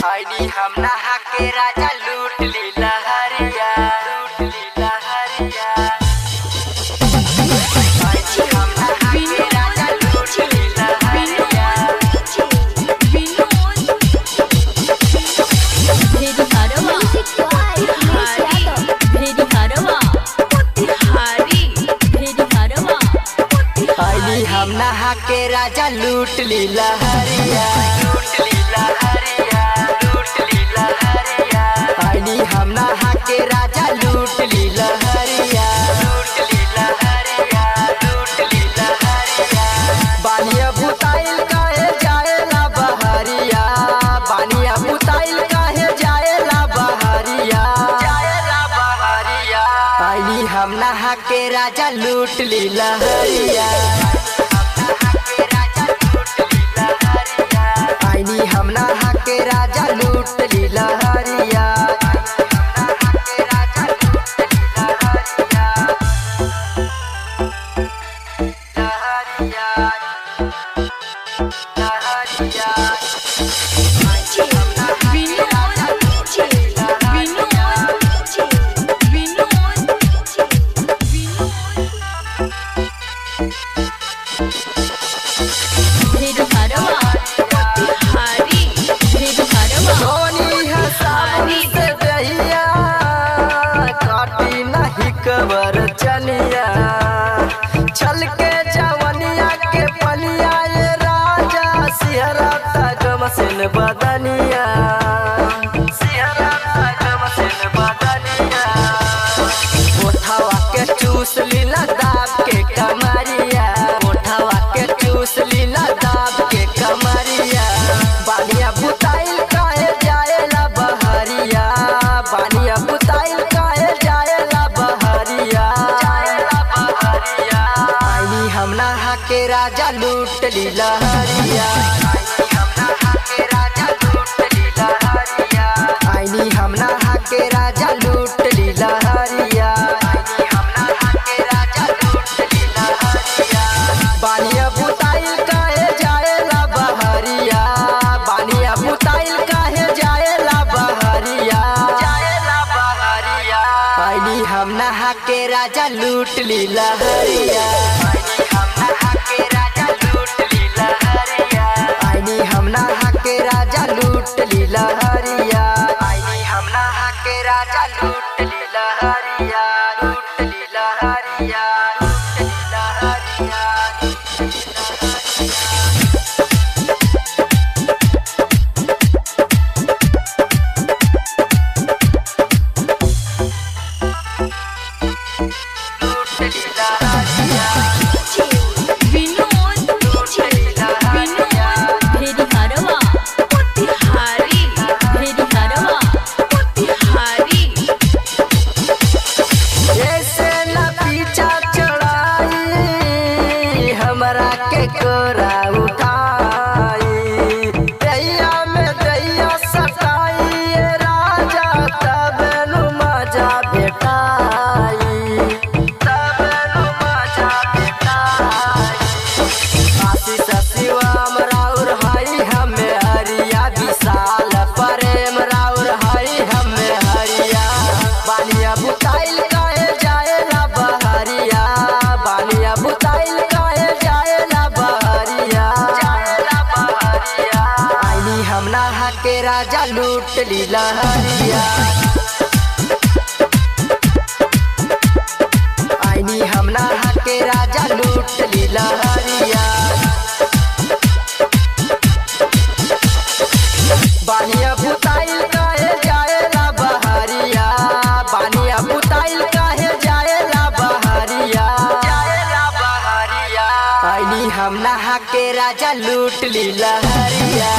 आईनी हम नहा के राजा लूट ली लहरिया, लूट ली लहरिया। आईनी हम नहा के राजा लूट ली लहरिया। आईनी हम नहा के राजा लूट ली लहरिया, लूट ली लहरिया, लूट ली लहरिया। आईनी हम नहा के राजा लूट ली लहरिया, लूट ली लहरिया, लूट ली लहरिया। बानिया बुताइल काहे जाएला बहरिया, बानिया बुताइल काहे जाएला बहरिया, जाएला बहरिया। आईनी हम नहा के राजा लूट ली लहरिया। आईनी हम नहा के राजा लूट ली लहरिया। कबर चलिया चल के जवनिया के पलिया, ये राजा सिहरा तगम सिन बदनिया, सिहरा तगम सिन बदनिया। उठावा के चूस लीला दाब के कमरिया, उठावा के चूस लीला दाब के कमरिया। बानिया बुताइल काहे जाएला बहरिया, बानिया बुताइल काहे जाएला बहरिया, जाएला बहरिया। आईनी हम नहा के राजा लूट ली लहरिया, आईनी हम नहा के राजा लूट ली लहरिया, आईनी हम नहा के राजा लूट ली लहरिया। बानिया बुताइल काहे जाएला बहरिया, बानिया बुताइल काहे जाएला बहरिया, जाएला बहरिया। आईनी हम नहा के राजा लूट ली लहरिया, आईनी हम नहा के राजा लूट ली लहरिया, आईनी हम नहा के राजा लूट ली लहरिया, आईनी हम नहा के राजा लूट ली लहरिया, लूट ली लहरिया, लूट ली लहरिया, लूट ली के कोरा उठाई, दैया में दैया सताई, ये राजा तब नु मजा बेटाई, तब नु मजा बेटाई। आशीष शिवम राउर हई हमें हरिया, विशाल प्रेम राउर हई हमें हरिया। बानिया बुताइल काहे जाएला बहरिया, बानिया बुताइल हम नहा के राजा लूट ली लहरिया, आईनी हम नहा के राजा लूट ली लहरिया। बानिया बुताइल काहे जाएला बहरिया, बानिया बुताइल काहे जाएला बहरिया, जाएला बहरिया। आईनी हम नहा के राजा लूट ली लहरिया।